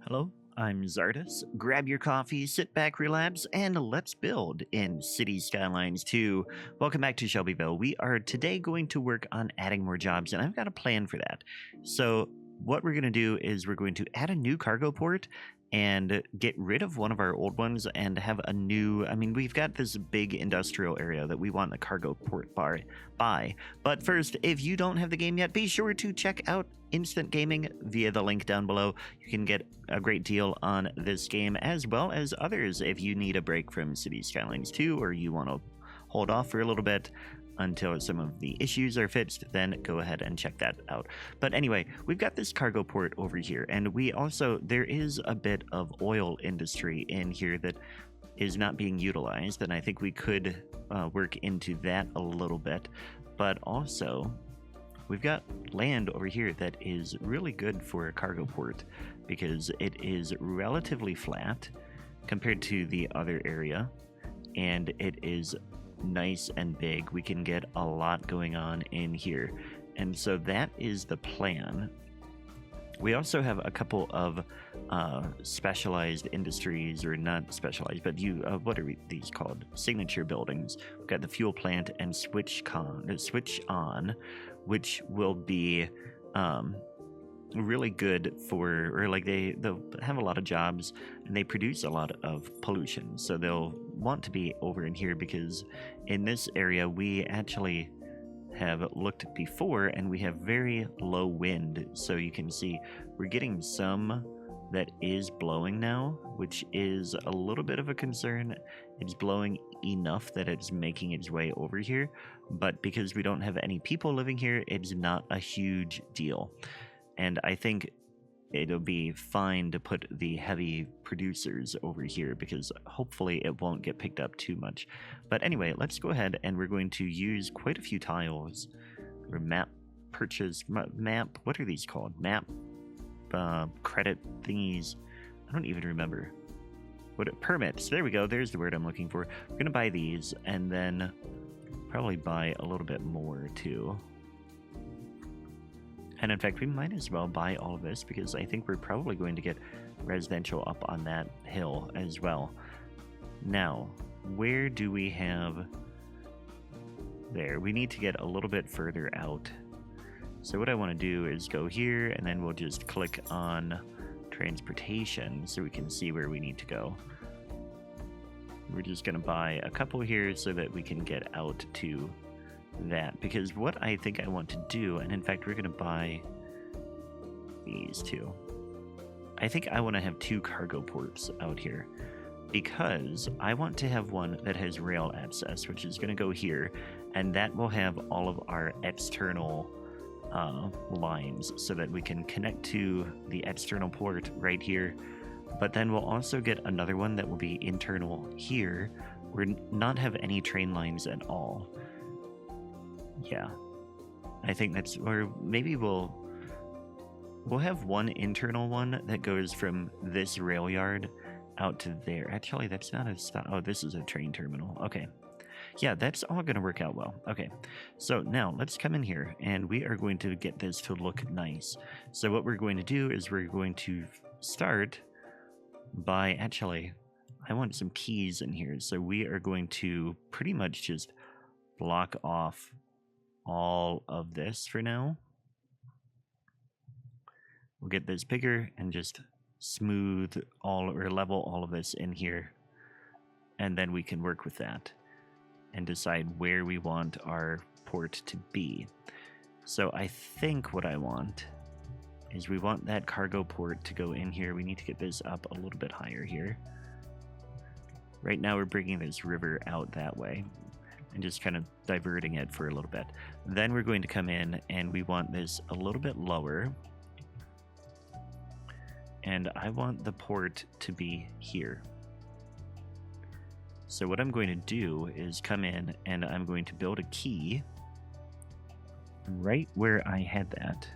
Hello, I'm Czardus. Grab your coffee, sit back, relax, and let's build in City Skylines 2. Welcome back to Shelbyville. We are today going to work on adding more jobs, and I've got a plan for that. So what we're going to do is we're going to add a new cargo port and get rid of one of our old ones and have a new, we've got this big industrial area that we want the cargo port by. But first, if you don't have the game yet, be sure to check out Instant Gaming via the link down below. You can get a great deal on this game as well as others if you need a break from City Skylines 2 or you want to hold off for a little bit until some of the issues are fixed, then go ahead and check that out. But anyway, we've got this cargo port over here, and there is a bit of oil industry in here that is not being utilized, and I think we could work into that a little bit. But also, we've got land over here that is really good for a cargo port because it is relatively flat compared to the other area, and it is nice and big. We can get a lot going on in here, and so that is the plan. We also have a couple of specialized industries, or not specialized, but what are these called? Signature buildings. We've got the fuel plant and switch on, which will be really good they'll have a lot of jobs and they produce a lot of pollution, so they'll want to be over in here because in this area we actually have looked before and we have very low wind, so you can see we're getting some that is blowing now, which is a little bit of a concern. It's blowing enough that it's making its way over here, but because we don't have any people living here, it's not a huge deal. And I think it'll be fine to put the heavy producers over here because hopefully it won't get picked up too much. But anyway, let's go ahead and we're going to use quite a few tiles. Or map purchase, map, what are these called? Map credit thingies. I don't even remember. Permits, there we go, there's the word I'm looking for. We're going to buy these and then probably buy a little bit more too. And in fact, we might as well buy all of this because I think we're probably going to get residential up on that hill as well. Now, where do we have... There, we need to get a little bit further out. So what I want to do is go here, and then we'll just click on transportation so we can see where we need to go. We're just going to buy a couple here so that we can get out to that, because what I think I want to do, and in fact we're going to buy these two. I think I want to have two cargo ports out here because I want to have one that has rail access, which is going to go here, and that will have all of our external lines so that we can connect to the external port right here. But then we'll also get another one that will be internal here. We'll not have any train lines at all. Yeah, I think that's, or maybe we'll have one internal one that goes from this rail yard out to there. Actually, that's not a stop. Oh, this is a train terminal. Okay. Yeah, that's all going to work out well. Okay, so now let's come in here and we are going to get this to look nice. So what we're going to do is we're going to start by, actually, I want some keys in here. So we are going to pretty much just block off all of this for now. We'll get this bigger and just smooth or level all of this in here, and then we can work with that and decide where we want our port to be. So I think what I want is we want that cargo port to go in here. We need to get this up a little bit higher here. Right now we're bringing this river out that way and just kind of diverting it for a little bit. Then we're going to come in and we want this a little bit lower. And I want the port to be here. So what I'm going to do is come in and I'm going to build a key right where I had that,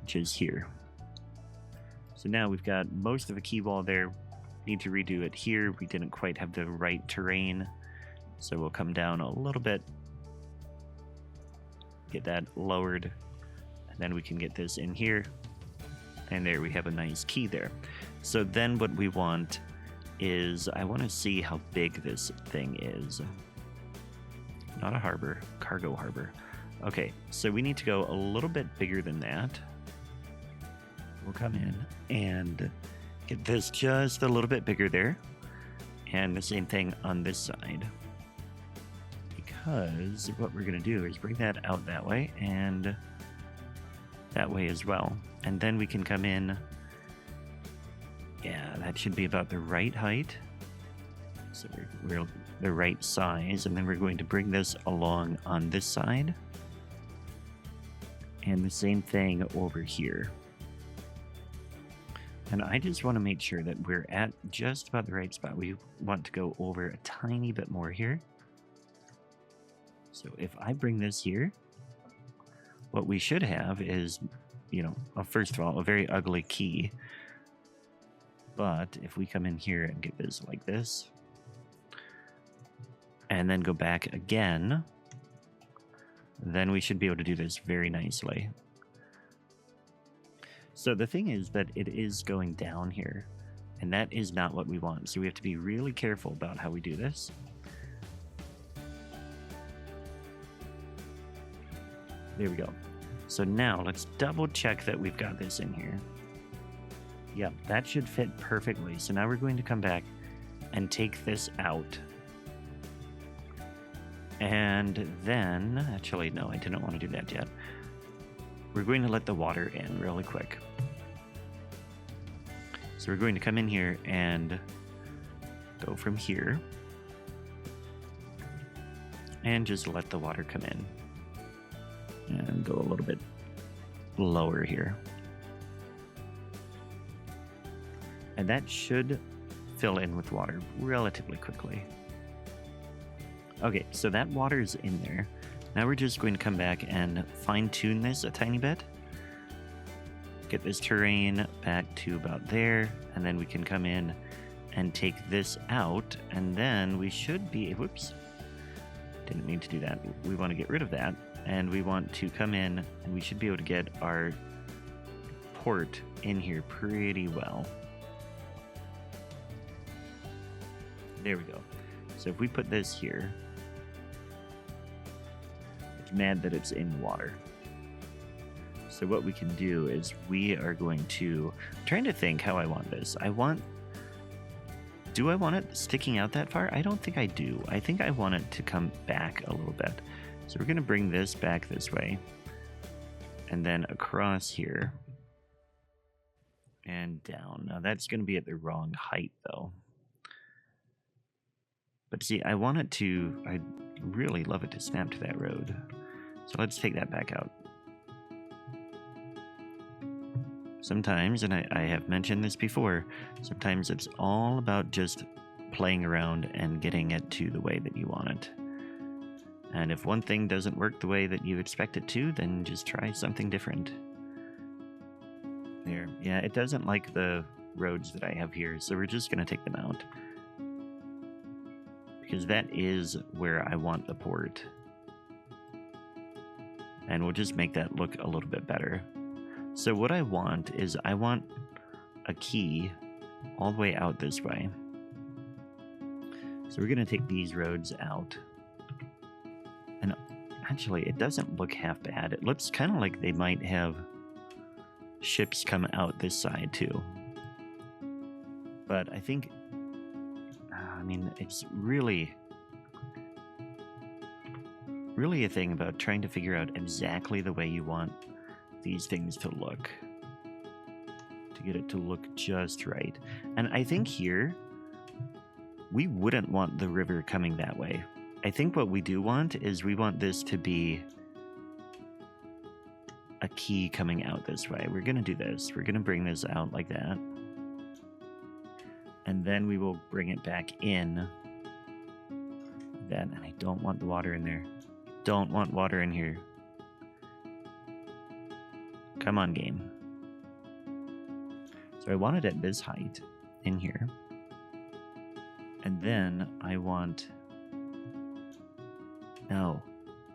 which is here. So now we've got most of a key wall there. Need to redo it here. We didn't quite have the right terrain. So we'll come down a little bit, get that lowered, and then we can get this in here. And there we have a nice key there. So then what we want is, I want to see how big this thing is. Not a harbor, cargo harbor. Okay, so we need to go a little bit bigger than that. We'll come in and get this just a little bit bigger there. And the same thing on this side. Because what we're going to do is bring that out that way and that way as well. And then we can come in. Yeah, that should be about the right height. So we're the right size. And then we're going to bring this along on this side. And the same thing over here. And I just want to make sure that we're at just about the right spot. We want to go over a tiny bit more here. So if I bring this here, what we should have is, you know, first of all, a very ugly key. But if we come in here and get this like this, and then go back again, then we should be able to do this very nicely. So the thing is that it is going down here, and that is not what we want. So we have to be really careful about how we do this. There we go. So now let's double check that we've got this in here. Yep, that should fit perfectly. So now we're going to come back and take this out. And then, actually, no, I didn't want to do that yet. We're going to let the water in really quick. So we're going to come in here and go from here. And just let the water come in. And go a little bit lower here. And that should fill in with water relatively quickly. Okay, so that water is in there. Now we're just going to come back and fine-tune this a tiny bit. Get this terrain back to about there, and then we can come in and take this out, and then we should be... Whoops. Didn't mean to do that. We want to get rid of that, and we want to come in, and we should be able to get our port in here pretty well. There we go. So if we put this here... mad that it's in water. So what we can do is we are going to... I'm trying to think how I want this. Do I want it sticking out that far? I don't think I do. I think I want it to come back a little bit. So we're going to bring this back this way. And then across here. And down. Now that's going to be at the wrong height though. But see, I want it to... I'd really love it to snap to that road. So let's take that back out. Sometimes, and I have mentioned this before, sometimes it's all about just playing around and getting it to the way that you want it. And if one thing doesn't work the way that you expect it to, then just try something different. There. Yeah, it doesn't like the roads that I have here, so we're just going to take them out. Because that is where I want the port. And we'll just make that look a little bit better. So what I want is I want a key all the way out this way. So we're going to take these roads out. And actually, it doesn't look half bad. It looks kind of like they might have ships come out this side too. But I think... I mean, it's really a thing about trying to figure out exactly the way you want these things to look. To get it to look just right. And I think here, we wouldn't want the river coming that way. I think what we do want is we want this to be a key coming out this way. We're going to do this. We're going to bring this out like that. And then we will bring it back in. That, and I don't want the water in there. Don't want water in here. Come on, game. So I want it at this height in here. And then I want... No.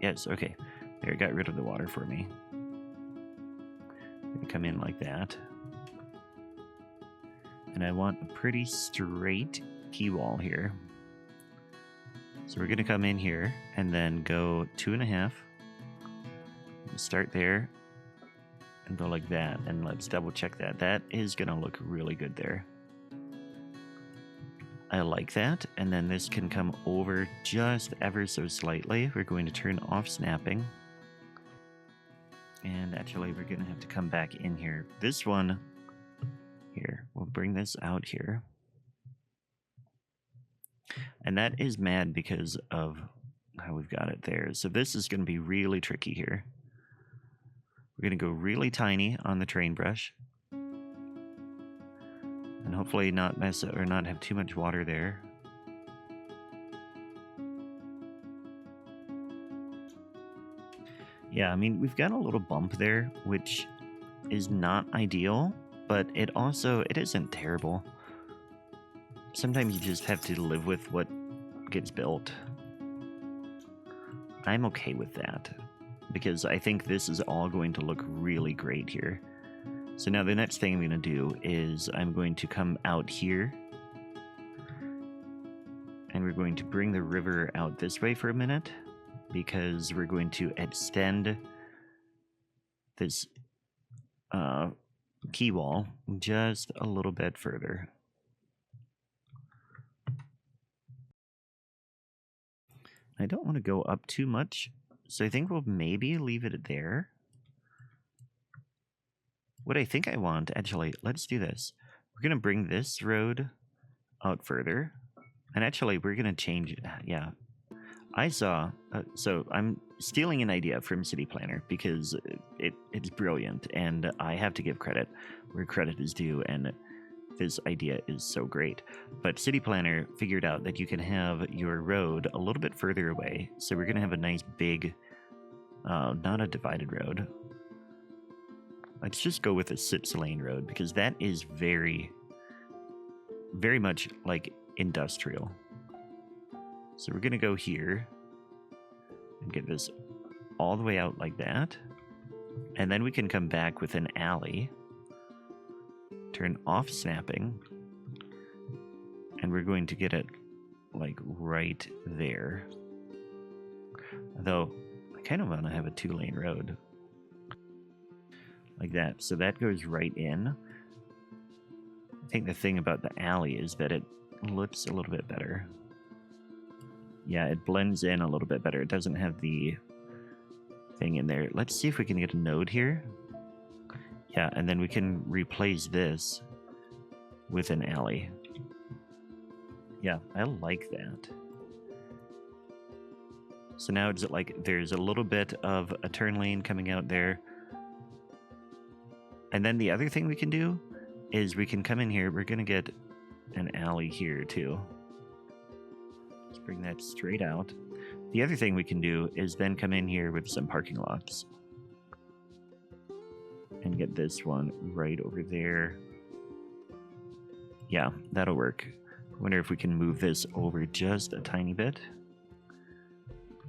Yes, okay. There, it got rid of the water for me. I'm gonna come in like that. And I want a pretty straight key wall here. So we're going to come in here and then go 2.5. Start there and go like that. And let's double check that. That is going to look really good there. I like that. And then this can come over just ever so slightly. We're going to turn off snapping. And actually, we're going to have to come back in here. This one here, we'll bring this out here. And that is mad because of how we've got it there. So this is going to be really tricky here. We're going to go really tiny on the train brush. And hopefully not mess up or not have too much water there. Yeah, I mean, we've got a little bump there, which is not ideal, but it isn't terrible. Sometimes you just have to live with what gets built. I'm okay with that, because I think this is all going to look really great here. So now the next thing I'm going to do is I'm going to come out here, and we're going to bring the river out this way for a minute, because we're going to extend this key wall just a little bit further. I don't want to go up too much, so I think we'll maybe leave it there. What I think I want, actually, let's do this. We're going to bring this road out further, and actually we're going to change it. Yeah, I saw, so I'm stealing an idea from City Planner because it's brilliant, and I have to give credit where credit is due, and this idea is so great. But City Planner figured out that you can have your road a little bit further away, so we're going to have a nice big, not a divided road. Let's just go with a 6-lane road, because that is very, very much like industrial. So we're going to go here and get this all the way out like that. And then we can come back with an alley, turn off snapping, and we're going to get it like right there. Though I kind of want to have a 2-lane road like that. So that goes right in. I think the thing about the alley is that it looks a little bit better. Yeah, it blends in a little bit better. It doesn't have the thing in there. Let's see if we can get a node here. Yeah, and then we can replace this with an alley. Yeah, I like that. So now it's like there's a little bit of a turn lane coming out there. And then the other thing we can do is we can come in here. We're going to get an alley here too. Let's bring that straight out. The other thing we can do is then come in here with some parking lots. And get this one right over there. Yeah, that'll work. I wonder if we can move this over just a tiny bit.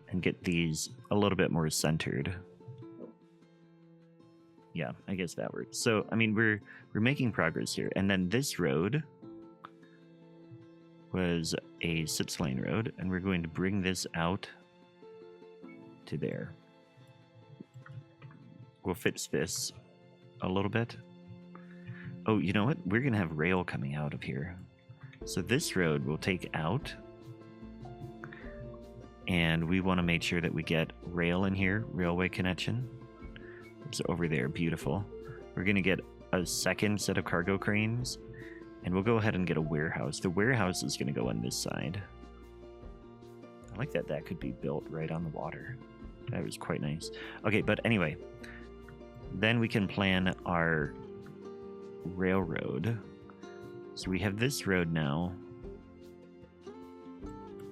And get these a little bit more centered. Yeah, I guess that works. So, I mean, we're making progress here. And then this road was a 6-lane road, and we're going to bring this out to there. We'll fix this a little bit. Oh, you know what? We're going to have rail coming out of here. So this road we'll take out, and we want to make sure that we get rail in here, railway connection. It's over there, beautiful. We're going to get a second set of cargo cranes, and we'll go ahead and get a warehouse. The warehouse is going to go on this side. I like that that could be built right on the water. That was quite nice. Okay, but anyway, then we can plan our railroad. So we have this road now.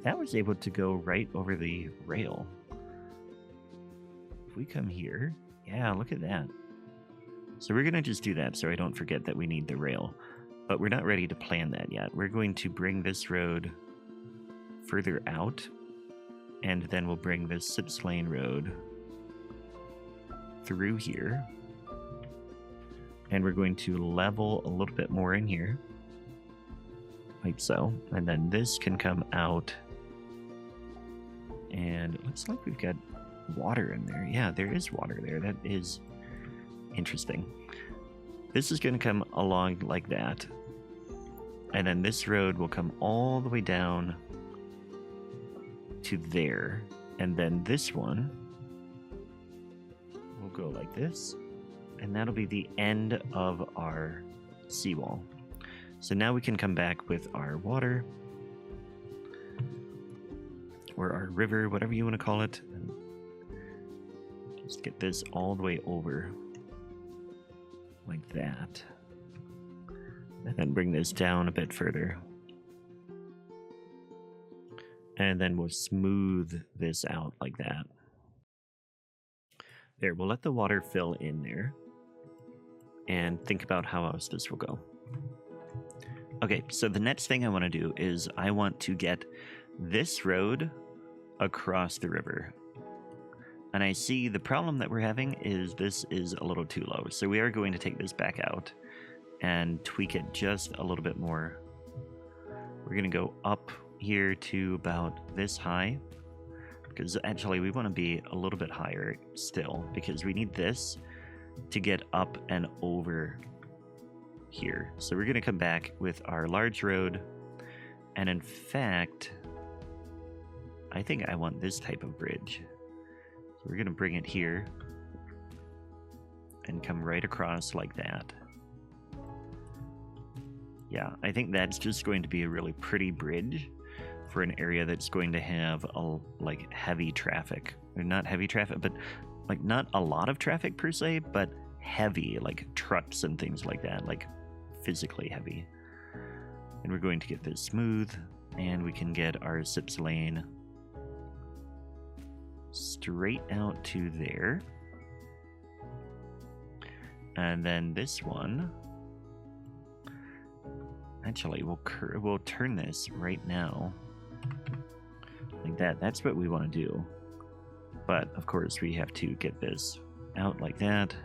That was able to go right over the rail. If we come here, yeah, look at that. So we're going to just do that so I don't forget that we need the rail. But we're not ready to plan that yet. We're going to bring this road further out, and then we'll bring this 6-lane road through here. And we're going to level a little bit more in here. like so. And then this can come out. And it looks like we've got water in there. Yeah, there is water there. That is interesting. This is going to come along like that. And then this road will come all the way down to there. And then this one will go like this. And that'll be the end of our seawall. So now we can come back with our water. Or our river, whatever you want to call it. And just get this all the way over. Like that. And then bring this down a bit further. And then we'll smooth this out like that. There, we'll let the water fill in there. And think about how else this will go. Okay, so the next thing I want to do is I want to get this road across the river. And I see the problem that we're having is this is a little too low. So we are going to take this back out and tweak it just a little bit more. We're going to go up here to about this high, because actually we want to be a little bit higher still, because we need this to get up and over here. So we're going to come back with our large road, and in fact I think I want this type of bridge. So we're going to bring it here and come right across like that. Yeah, I think that's just going to be a really pretty bridge for an area that's going to have like heavy traffic. Or not heavy traffic, but like not a lot of traffic per se, but heavy, like trucks and things like that, like physically heavy. And we're going to get this smooth, and we can get our SIPS lane straight out to there. And then this one, actually, we'll turn this right now like that. That's what we want to do. But of course, we have to get this out like that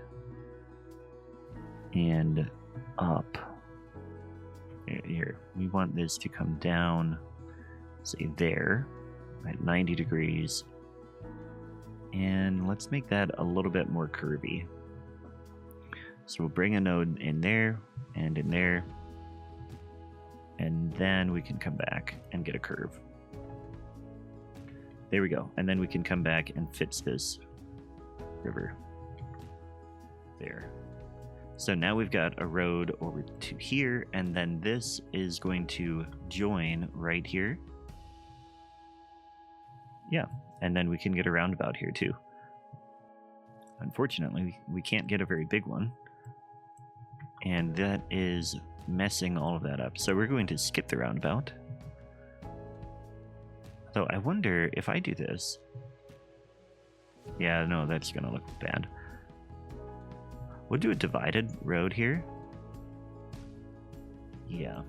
and up. Here, we want this to come down, say there, at 90 degrees. And let's make that a little bit more curvy. So we'll bring a node in there and in there. And then we can come back and get a curve. There we go. And then we can come back and fix this river. There. So now we've got a road over to here, and then this is going to join right here. Yeah, and then we can get a roundabout here too. Unfortunately, we can't get a very big one. And that is messing all of that up. So we're going to skip the roundabout. Though I wonder if I do this. Yeah, no, that's going to look bad. We'll do a divided road here. Yeah.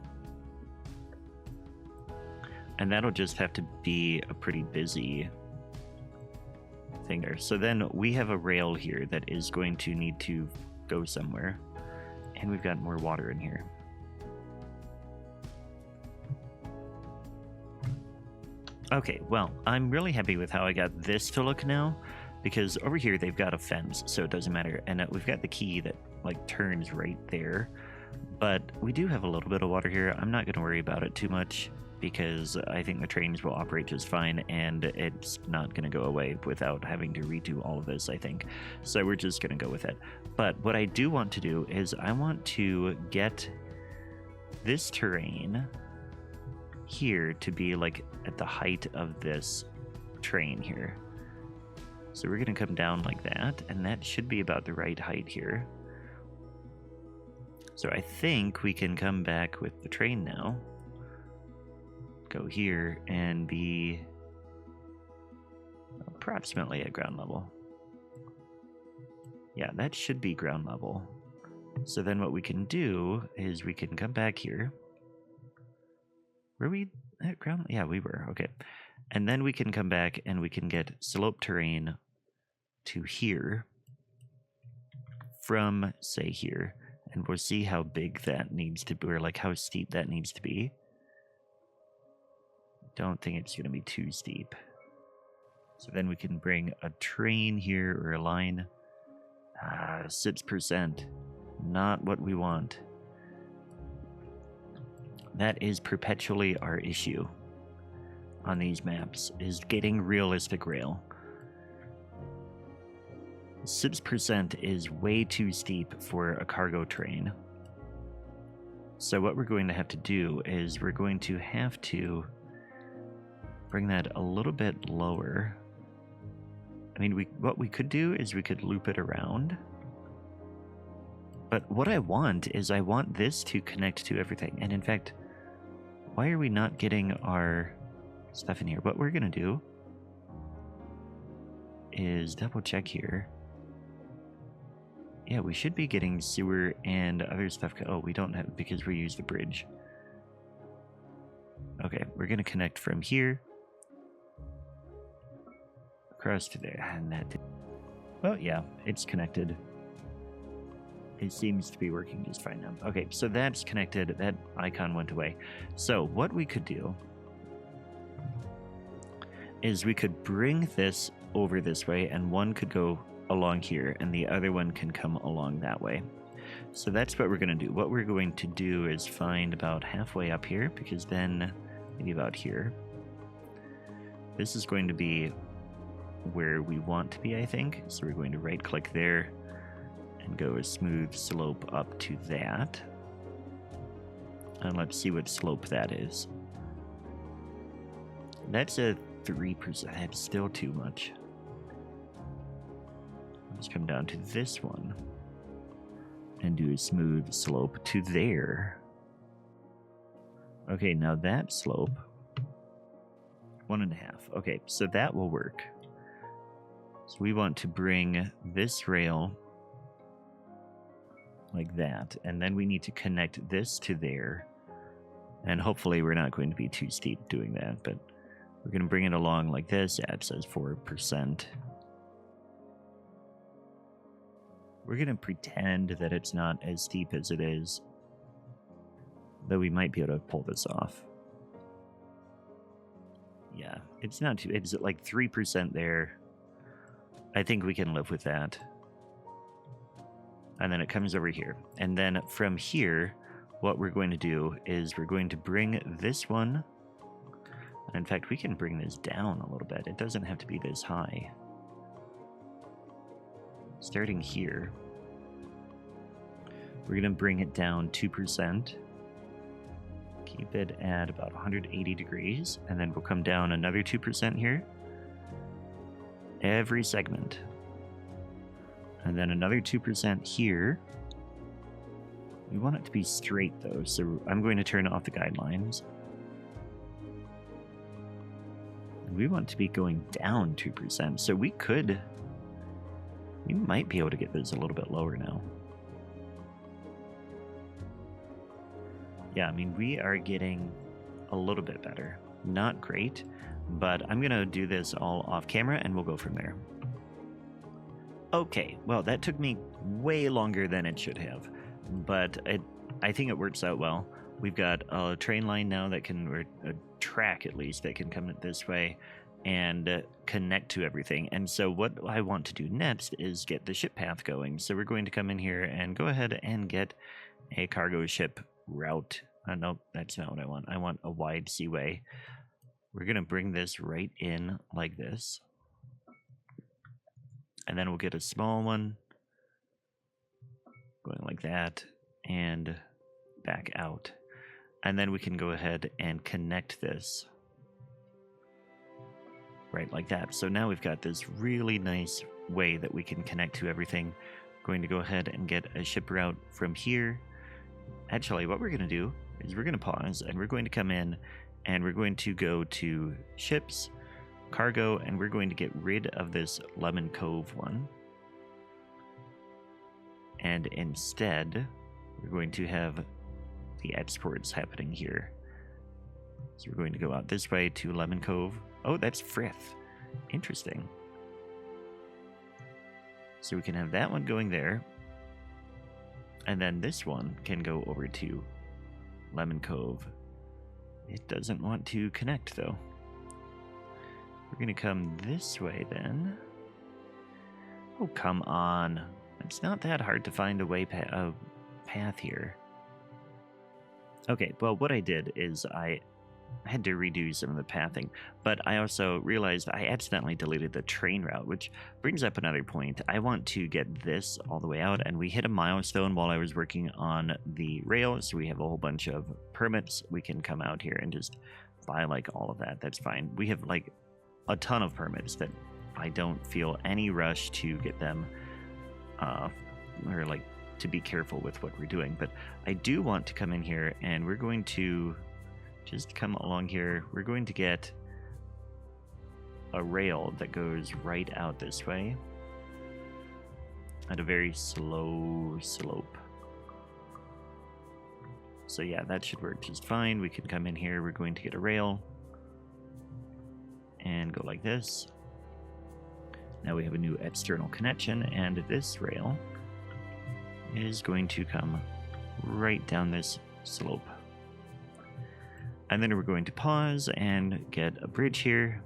And that'll just have to be a pretty busy thing there. So then we have a rail here that is going to need to go somewhere. And we've got more water in here. Okay, well, I'm really happy with how I got this to look now, because over here they've got a fence, so it doesn't matter. And we've got the key that like turns right there. But we do have a little bit of water here. I'm not going to worry about it too much, because I think the trains will operate just fine, and it's not going to go away without having to redo all of this, I think. So we're just going to go with it. But what I do want to do is I want to get this terrain here to be like at the height of this train here. So we're going to come down like that, and that should be about the right height here. So I think we can come back with the train now. Go here and be approximately at ground level. Yeah, that should be ground level. So then what we can do is we can come back here. Were we at ground? Yeah, we were. Okay. And then we can come back and we can get slope terrain to here from, say, here. And we'll see how big that needs to be, or like how steep that needs to be. Don't think it's going to be too steep. So then we can bring a train here or a line. 6%. Not what we want. That is perpetually our issue on these maps, is getting realistic rail. 6% is way too steep for a cargo train. So what we're going to have to do is we're going to have to bring that a little bit lower. I mean, what we could do is we could loop it around. But what I want is I want this to connect to everything. And in fact, why are we not getting our stuff in here? What we're going to do is double check here. Yeah, we should be getting sewer and other stuff. Oh, we don't have, because we use the bridge. Okay, we're going to connect from here across to there. And that, well, yeah, it's connected. It seems to be working just fine now. Okay, so that's connected. That icon went away. So what we could do is we could bring this over this way, and one could go along here, and the other one can come along that way. So that's what we're going to do. What we're going to do is find about halfway up here, because then maybe about here. This is going to be where we want to be, I think. So we're going to right click there and go a smooth slope up to that. And let's see what slope that is. That's a 3%. That's still too much. Let's come down to this one and do a smooth slope to there. Okay, now that slope, 1.5. Okay, so that will work. So we want to bring this rail like that, and then we need to connect this to there. And hopefully we're not going to be too steep doing that, but we're going to bring it along like this. Yeah, it says 4%. We're going to pretend that it's not as steep as it is, though we might be able to pull this off. Yeah, it's not too, it's like 3% there. I think we can live with that. And then it comes over here. And then from here, what we're going to do is we're going to bring this one. And in fact, we can bring this down a little bit. It doesn't have to be this high. Starting here, we're going to bring it down 2%. Keep it at about 180 degrees. And then we'll come down another 2% here. Every segment. And then another 2% here. We want it to be straight though, so I'm going to turn off the guidelines. And we want it to be going down 2%, so we might be able to get this a little bit lower now. Yeah, I mean, we are getting a little bit better. Not great, but I'm going to do this all off camera and we'll go from there. Okay, well, that took me way longer than it should have, but I think it works out well. We've got a train line now that can, or a track at least, that can come this way and connect to everything. And so what I want to do next is get the ship path going. So we're going to come in here and go ahead and get a cargo ship route. Nope, that's not what I want. I want a wide seaway. We're going to bring this right in like this. And then we'll get a small one going like that and back out. And then we can go ahead and connect this right like that. So now we've got this really nice way that we can connect to everything. Going to go ahead and get a ship route from here. Actually, what we're going to do is we're going to pause and we're going to come in and we're going to go to ships, cargo, and we're going to get rid of this Lemon Cove one. And instead, we're going to have the exports happening here. So we're going to go out this way to Lemon Cove. Oh, that's Frith. Interesting. So we can have that one going there. And then this one can go over to Lemon Cove It doesn't want to connect, though. We're going to come this way, then. Oh, come on. It's not that hard to find a path here. Okay, well, what I did is I had to redo some of the pathing, but I also realized I accidentally deleted the train route, which brings up another point. I want to get this all the way out, and we hit a milestone while I was working on the rail, so we have a whole bunch of permits. We can come out here and just buy like all of that. That's fine. We have like a ton of permits that I don't feel any rush to get them, or like to be careful with what we're doing. But I do want to come in here, and we're going to just come along here. We're going to get a rail that goes right out this way at a very slow slope. So yeah, that should work just fine. We can come in here. We're going to get a rail and go like this. Now we have a new external connection, and this rail is going to come right down this slope. And then we're going to pause and get a bridge here.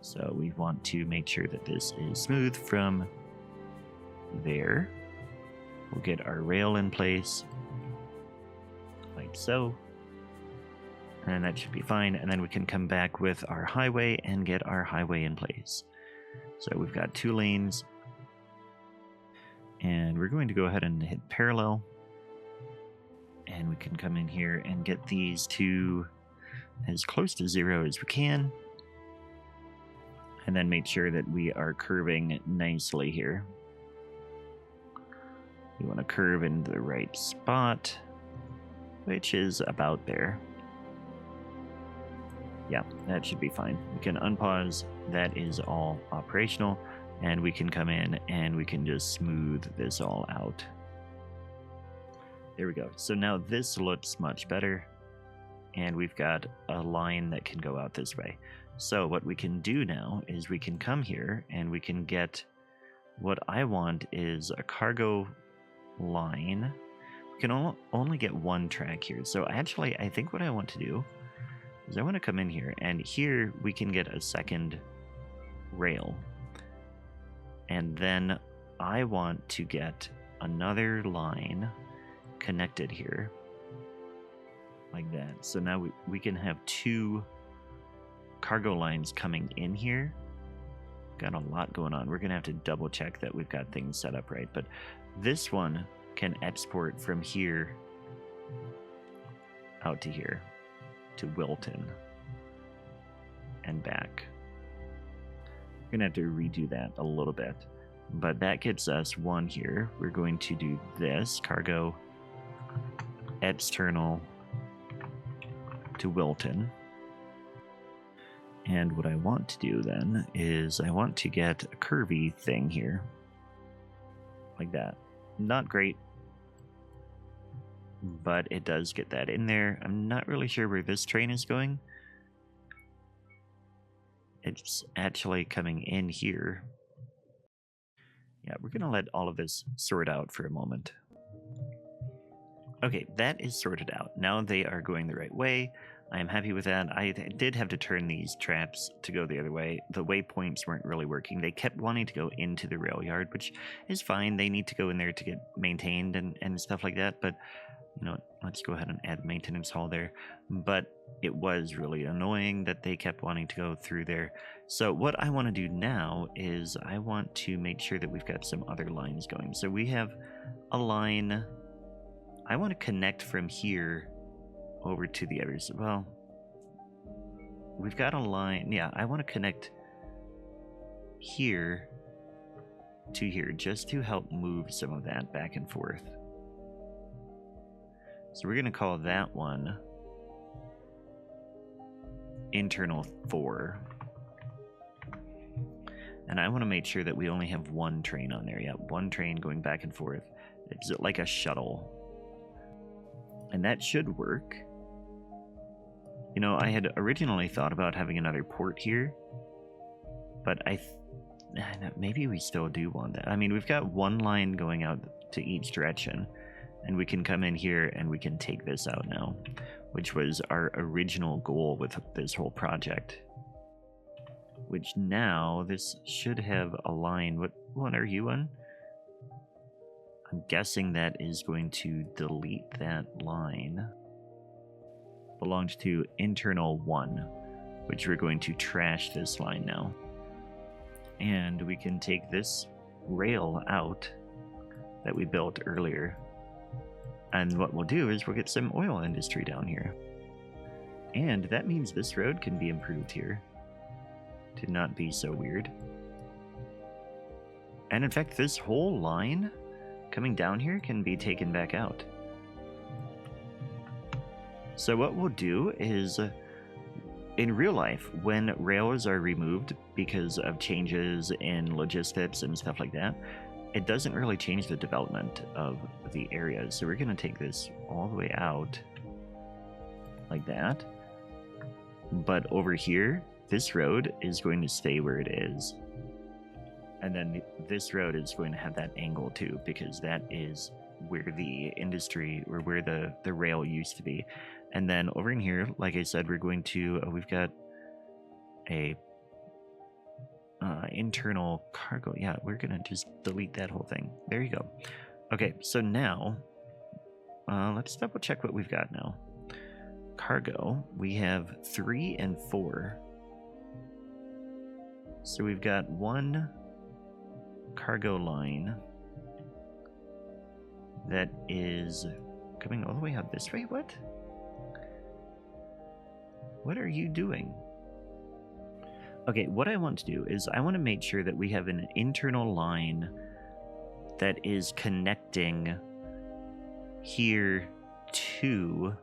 So we want to make sure that this is smooth from there. We'll get our rail in place, like so. And that should be fine. And then we can come back with our highway and get our highway in place. So we've got 2 lanes. And we're going to go ahead and hit parallel. And we can come in here and get these to as close to 0 as we can. And then make sure that we are curving nicely here. We want to curve in the right spot, which is about there. Yeah, that should be fine. We can unpause. That is all operational. And we can come in and we can just smooth this all out. There we go. So now this looks much better. And we've got a line that can go out this way. So what we can do now is we can come here and we can get what I want is a cargo line. We can only get 1 track here. So actually, I think what I want to do is I want to come in here, and here we can get a second rail. And then I want to get another line connected here like that. So now we can have 2 cargo lines coming in here. Got a lot going on. We're gonna have to double check that we've got things set up right, but this one can export from here out to here to Wilton and back. We're gonna have to redo that a little bit, but that gets us 1 here. We're going to do this cargo external to Wilton. And what I want to do then is I want to get a curvy thing here like that. Not great, but it does get that in there. I'm not really sure where this train is going. It's actually coming in here. Yeah, we're gonna let all of this sort out for a moment. Okay, that is sorted out. Now they are going the right way. I am happy with that. I did have to turn these traps to go the other way. The waypoints weren't really working. They kept wanting to go into the rail yard, which is fine. They need to go in there to get maintained and stuff like that. But, you know, let's go ahead and add maintenance hall there. But it was really annoying that they kept wanting to go through there. So what I want to do now is I want to make sure that we've got some other lines going. So we have a line. I want to connect from here over to the others. Well, we've got a line. Yeah, I want to connect here to here just to help move some of that back and forth. So we're going to call that one internal 4. And I want to make sure that we only have 1 train on there. Yeah, 1 train going back and forth. It's like a shuttle. And that should work. You know, I had originally thought about having another port here, but maybe we still do want that. I mean, we've got 1 line going out to each direction, and we can come in here and we can take this out now. which was our original goal with this whole project. Which now this should have aligned. What one are you on? I'm guessing that is going to delete that line. Belongs to internal 1, which we're going to trash this line now. And we can take this rail out that we built earlier. And what we'll do is we'll get some oil industry down here. And that means this road can be improved here to not be so weird. And in fact, this whole line coming down here can be taken back out. So what we'll do is, in real life, when rails are removed because of changes in logistics and stuff like that, it doesn't really change the development of the area. So we're going to take this all the way out like that. But over here, this road is going to stay where it is. And then this road is going to have that angle too, because that is where the industry, or where the rail used to be. And then over in here, like I said, we're going to, we've got a internal cargo. Yeah, we're going to just delete that whole thing. There you go. Okay, so now, let's double check what we've got now. Cargo, we have 3 and 4. So we've got 1 cargo line that is coming all the way out this way. What are you doing? Okay, what I want to do is I want to make sure that we have an internal line that is connecting here to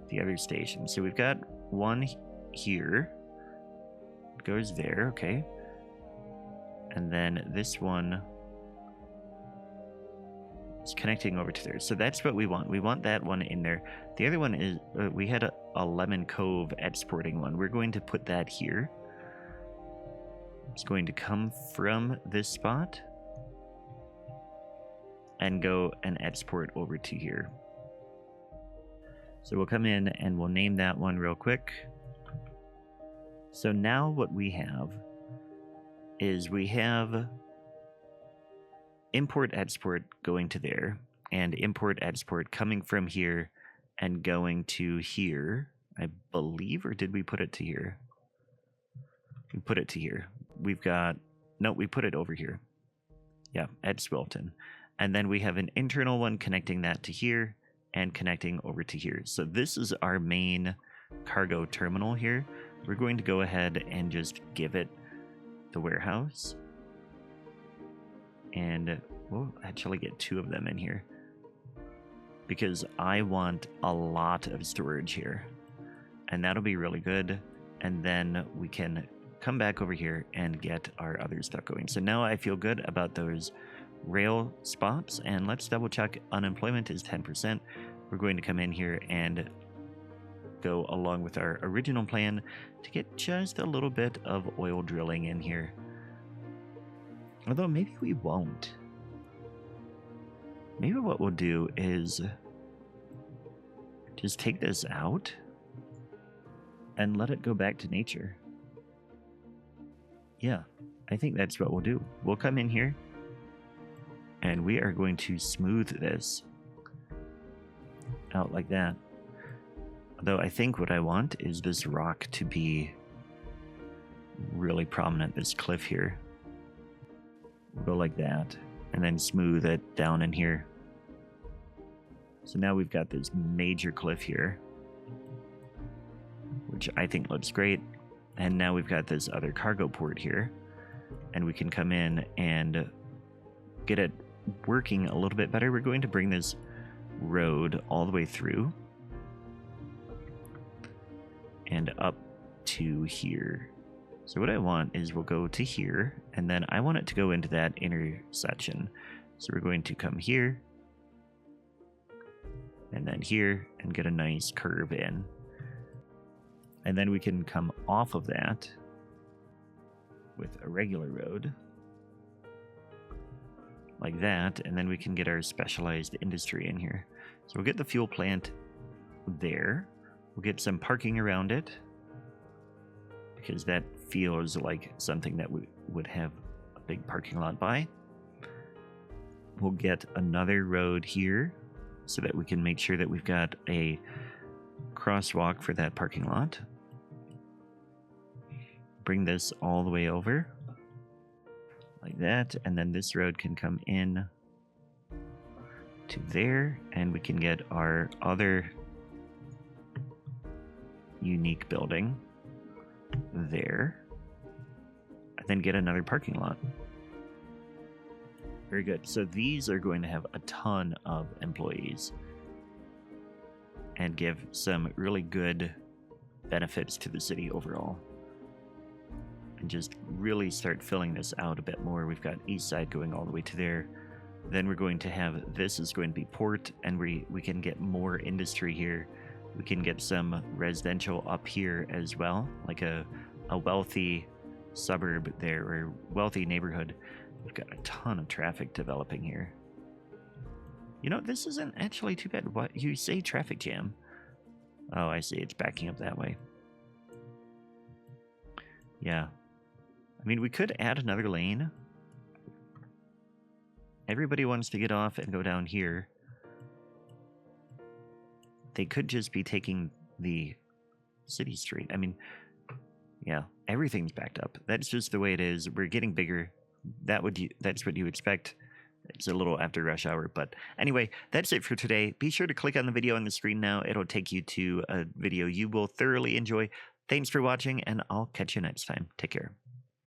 the other station. So we've got one here. It goes there, okay. And then this one is connecting over to there. So that's what we want. We want that one in there. The other one is, we had a Lemon Cove exporting one. We're going to put that here. It's going to come from this spot and go and export over to here. So we'll come in and we'll name that one real quick. So now what we have is we have import export going to there, and import export coming from here and going to here, I believe, or did we put it to here? We put it to here. We've got, no, we put it over here. Yeah, at Swilton. And then we have an internal one connecting that to here and connecting over to here. So this is our main cargo terminal here. We're going to go ahead and just give it the warehouse. And we'll actually get 2 of them in here, because I want a lot of storage here, and that'll be really good. And then we can come back over here and get our other stuff going. So now I feel good about those rail spots, and let's double check. Unemployment is 10%. We're going to come in here and go along with our original plan to get just a little bit of oil drilling in here. Although maybe we won't. Maybe what we'll do is just take this out and let it go back to nature. Yeah, I think that's what we'll do. We'll come in here and we are going to smooth this out like that. Although I think what I want is this rock to be really prominent, this cliff here. We'll go like that, and then smooth it down in here. So now we've got this major cliff here, which I think looks great. And now we've got this other cargo port here, and we can come in and get it working a little bit better. We're going to bring this road all the way through and up to here. So what I want is we'll go to here, and then I want it to go into that intersection. So we're going to come here, and then here, and get a nice curve in. And then we can come off of that with a regular road, like that, and then we can get our specialized industry in here. So we'll get the fuel plant there. We'll get some parking around it, because that feels like something that we would have a big parking lot by. We'll get another road here so that we can make sure that we've got a crosswalk for that parking lot. Bring this all the way over like that, and then this road can come in to there, and we can get our other unique building there, and then get another parking lot. Very good. So these are going to have a ton of employees and give some really good benefits to the city overall, and just really start filling this out a bit more. We've got east side going all the way to there. Then we're going to have, this is going to be port, and we can get more industry here. We can get some residential up here as well, like a wealthy suburb there, or wealthy neighborhood. We've got a ton of traffic developing here. You know, this isn't actually too bad. What you say, traffic jam? Oh, I see. It's backing up that way. Yeah. I mean, we could add another lane. Everybody wants to get off and go down here. They could just be taking the city street. I mean, yeah, everything's backed up. That's just the way it is. We're getting bigger. That's what you expect. It's a little after rush hour, but anyway, that's it for today. Be sure to click on the video on the screen now. It'll take you to a video you will thoroughly enjoy. Thanks for watching, and I'll catch you next time. Take care.